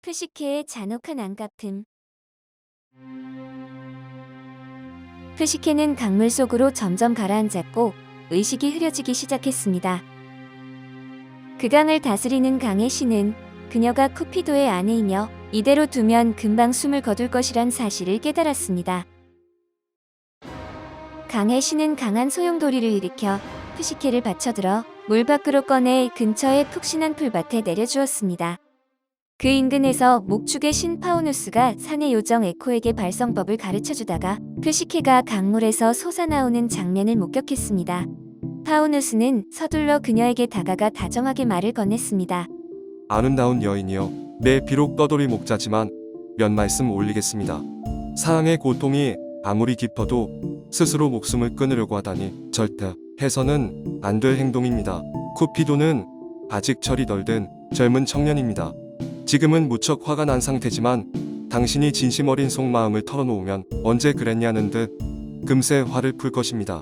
푸시케의 잔혹한 안갚음. 푸시케는 강물 속으로 점점 가라앉았고 의식이 흐려지기 시작했습니다. 그 강을 다스리는 강의 신은 그녀가 쿠피도의 아내이며 이대로 두면 금방 숨을 거둘 것이란 사실을 깨달았습니다. 강의 신은 강한 소용돌이를 일으켜 푸시케를 받쳐들어 물 밖으로 꺼내 근처의 푹신한 풀밭에 내려주었습니다. 그 인근에서 목축의 신 파우누스가 산의 요정 에코에게 발성법을 가르쳐주다가 푸시케가 강물에서 솟아나오는 장면을 목격했습니다. 파우누스는 서둘러 그녀에게 다가가 다정하게 말을 건넸습니다. 아름다운 여인이여, 내 비록 떠돌이 목자지만 몇 말씀 올리겠습니다. 사랑의 고통이 아무리 깊어도 스스로 목숨을 끊으려고 하다니 절대 해서는 안 될 행동입니다. 쿠피도는 아직 철이 덜 든 젊은 청년입니다. 지금은 무척 화가 난 상태지만 당신이 진심 어린 속마음을 털어놓으면 언제 그랬냐는 듯 금세 화를 풀 것입니다.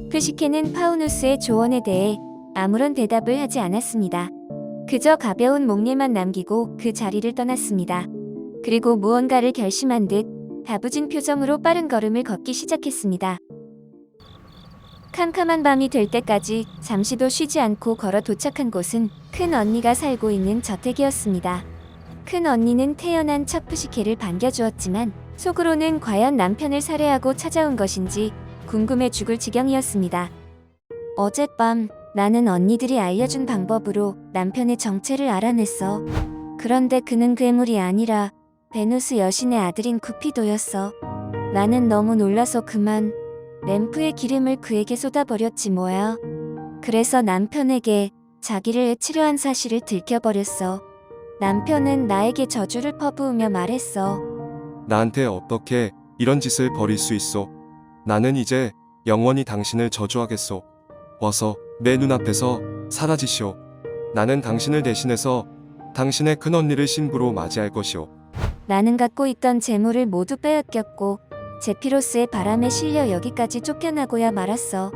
푸시케는 파우누스의 조언에 대해 아무런 대답을 하지 않았습니다. 그저 가벼운 목례만 남기고 그 자리를 떠났습니다. 그리고 무언가를 결심한 듯 다부진 표정으로 빠른 걸음을 걷기 시작했습니다. 캄캄한 밤이 될 때까지 잠시도 쉬지 않고 걸어 도착한 곳은 큰 언니가 살고 있는 저택이었습니다. 큰 언니는 태어난 첫 푸시케를 반겨주었지만 속으로는 과연 남편을 살해하고 찾아온 것인지 궁금해 죽을 지경이었습니다. 어젯밤 나는 언니들이 알려준 방법으로 남편의 정체를 알아냈어. 그런데 그는 괴물이 아니라 베누스 여신의 아들인 쿠피도였어. 나는 너무 놀라서 그만 램프의 기름을 그에게 쏟아버렸지 뭐야. 그래서 남편에게 자기를 해치려 한 사실을 들켜버렸어. 남편은 나에게 저주를 퍼부으며 말했어. 나한테 어떻게 이런 짓을 벌일 수 있어? 나는 이제 영원히 당신을 저주하겠소. 어서 내 눈앞에서 사라지시오. 나는 당신을 대신해서 당신의 큰언니를 신부로 맞이할 것이오. 나는 갖고 있던 재물을 모두 빼앗겼고 제피로스의 바람에 실려 여기까지 쫓겨나고야 말았어.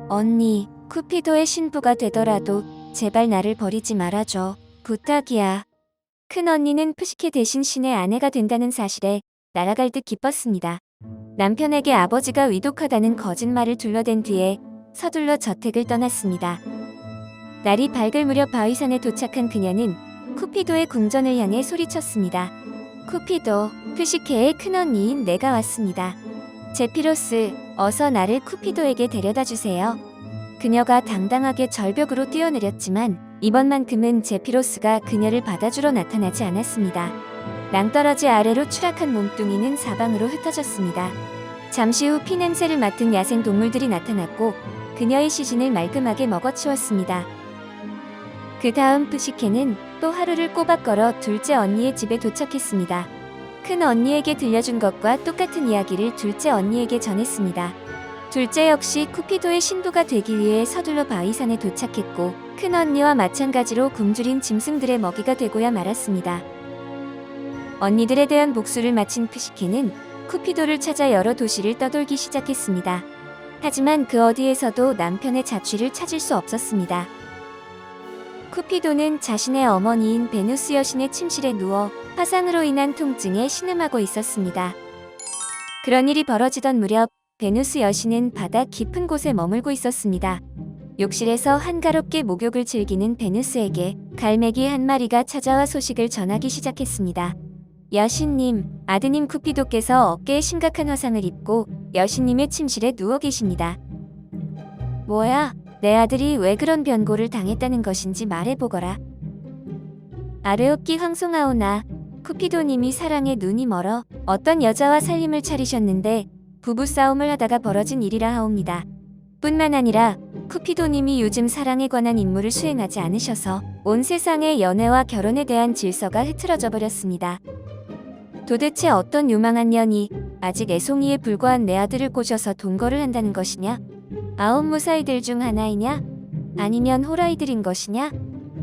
언니, 쿠피도의 신부가 되더라도 제발 나를 버리지 말아줘. 부탁이야. 큰언니는 푸시케 대신 신의 아내가 된다는 사실에 날아갈 듯 기뻤습니다. 남편에게 아버지가 위독하다는 거짓말을 둘러댄 뒤에 서둘러 저택을 떠났습니다. 날이 밝을 무렵 바위산에 도착한 그녀는 쿠피도의 궁전을 향해 소리쳤습니다. 쿠피도, 푸시케의 큰언니인 내가 왔습니다. 제피로스, 어서 나를 쿠피도에게 데려다 주세요. 그녀가 당당하게 절벽으로 뛰어내렸지만 이번만큼은 제피로스가 그녀를 받아주러 나타나지 않았습니다. 낭떠러지 아래로 추락한 몸뚱이는 사방으로 흩어졌습니다. 잠시 후 피냄새를 맡은 야생 동물들이 나타났고 그녀의 시신을 말끔하게 먹어치웠습니다. 그 다음 푸시케는 또 하루를 꼬박 걸어 둘째 언니의 집에 도착했습니다. 큰 언니에게 들려준 것과 똑같은 이야기를 둘째 언니에게 전했습니다. 둘째 역시 쿠피도의 신부가 되기 위해 서둘러 바위산에 도착했고 큰 언니와 마찬가지로 굶주린 짐승들의 먹이가 되고야 말았습니다. 언니들에 대한 복수를 마친 푸시케는 쿠피도를 찾아 여러 도시를 떠돌기 시작했습니다. 하지만 그 어디에서도 남편의 자취를 찾을 수 없었습니다. 쿠피도는 자신의 어머니인 베누스 여신의 침실에 누워 화상으로 인한 통증에 신음하고 있었습니다. 그런 일이 벌어지던 무렵 베누스 여신은 바다 깊은 곳에 머물고 있었습니다. 욕실에서 한가롭게 목욕을 즐기는 베누스에게 갈매기 한 마리가 찾아와 소식을 전하기 시작했습니다. 여신님, 아드님 쿠피도께서 어깨에 심각한 화상을 입고 여신님의 침실에 누워 계십니다. 뭐야? 내 아들이 왜 그런 변고를 당했다는 것인지 말해보거라. 아르오키 황송하오나, 쿠피도님이 사랑에 눈이 멀어 어떤 여자와 살림을 차리셨는데 부부싸움을 하다가 벌어진 일이라 하옵니다. 뿐만 아니라 쿠피도님이 요즘 사랑에 관한 임무를 수행하지 않으셔서 온 세상의 연애와 결혼에 대한 질서가 흐트러져 버렸습니다. 도대체 어떤 요망한 년이 아직 애송이에 불과한 내 아들을 꼬셔서 동거를 한다는 것이냐? 아홉 무사이들 중 하나이냐? 아니면 호라이들인 것이냐?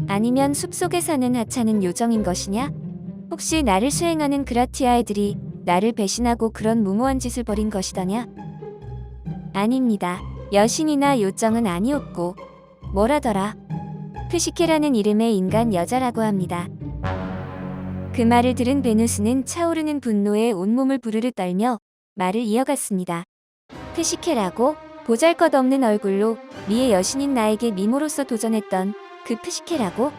아니면 숲속에 사는 하찮은 요정인 것이냐? 혹시 나를 수행하는 그라티아 애들이 나를 배신하고 그런 무모한 짓을 벌인 것이더냐? 아닙니다. 여신이나 요정은 아니었고 뭐라더라? 푸시케라는 이름의 인간 여자라고 합니다. 그 말을 들은 베누스는 차오르는 분노에 온몸을 부르르 떨며 말을 이어갔습니다. 프시케라고? 보잘것없는 얼굴로 미의 여신인 나에게 미모로서 도전했던 그 프시케라고?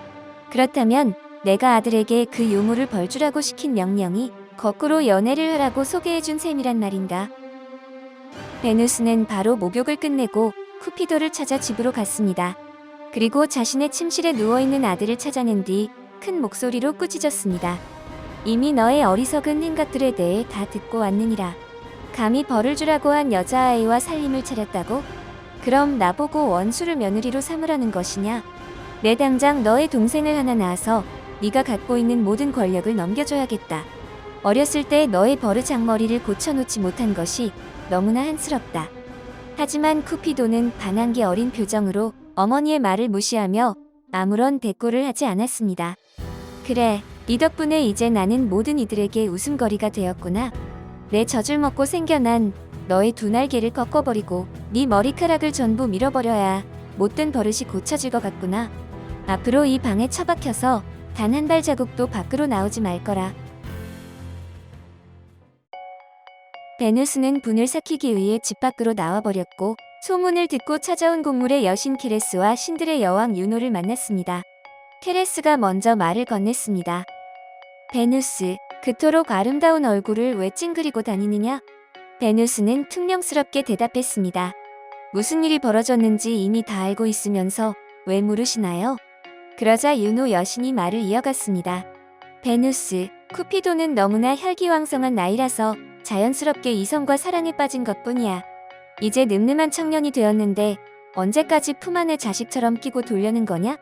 그렇다면 내가 아들에게 그 요물을 벌주라고 시킨 명령이 거꾸로 연애를 하라고 소개해준 셈이란 말인가? 베누스는 바로 목욕을 끝내고 쿠피도를 찾아 집으로 갔습니다. 그리고 자신의 침실에 누워있는 아들을 찾아낸 뒤 큰 목소리로 꾸짖었습니다. 이미 너의 어리석은 행각들에 대해 다 듣고 왔느니라. 감히 벌을 주라고 한 여자아이와 살림을 차렸다고? 그럼 나보고 원수를 며느리로 삼으라는 것이냐? 내 당장 너의 동생을 하나 낳아서 네가 갖고 있는 모든 권력을 넘겨줘야겠다. 어렸을 때 너의 버르장머리를 고쳐놓지 못한 것이 너무나 한스럽다. 하지만 쿠피도는 반항기 어린 표정으로 어머니의 말을 무시하며 아무런 대꾸를 하지 않았습니다. 그래, 이 덕분에 이제 나는 모든 이들에게 웃음거리가 되었구나. 내 젖을 먹고 생겨난 너의 두 날개를 꺾어버리고 네 머리카락을 전부 밀어버려야 못된 버릇이 고쳐질 것 같구나. 앞으로 이 방에 처박혀서 단 한 발자국도 밖으로 나오지 말 거라. 베누스는 분을 삭히기 위해 집 밖으로 나와버렸고 소문을 듣고 찾아온 곡물의 여신 케레스와 신들의 여왕 유노를 만났습니다. 케레스가 먼저 말을 건넸습니다. 베누스, 그토록 아름다운 얼굴을 왜 찡그리고 다니느냐? 베누스는 퉁명스럽게 대답했습니다. 무슨 일이 벌어졌는지 이미 다 알고 있으면서 왜 물으시나요? 그러자 유노 여신이 말을 이어갔습니다. 베누스, 쿠피도는 너무나 혈기왕성한 나이라서 자연스럽게 이성과 사랑에 빠진 것뿐이야. 이제 늠름한 청년이 되었는데 언제까지 품 안에 자식처럼 끼고 돌려는 거냐?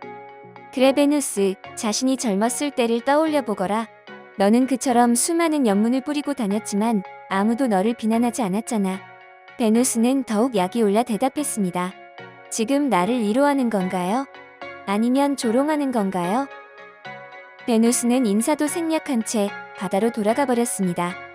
그래 베누스, 자신이 젊었을 때를 떠올려 보거라. 너는 그처럼 수많은 연문을 뿌리고 다녔지만 아무도 너를 비난하지 않았잖아. 베누스는 더욱 약이 올라 대답했습니다. 지금 나를 위로하는 건가요? 아니면 조롱하는 건가요? 베누스는 인사도 생략한 채 바다로 돌아가 버렸습니다.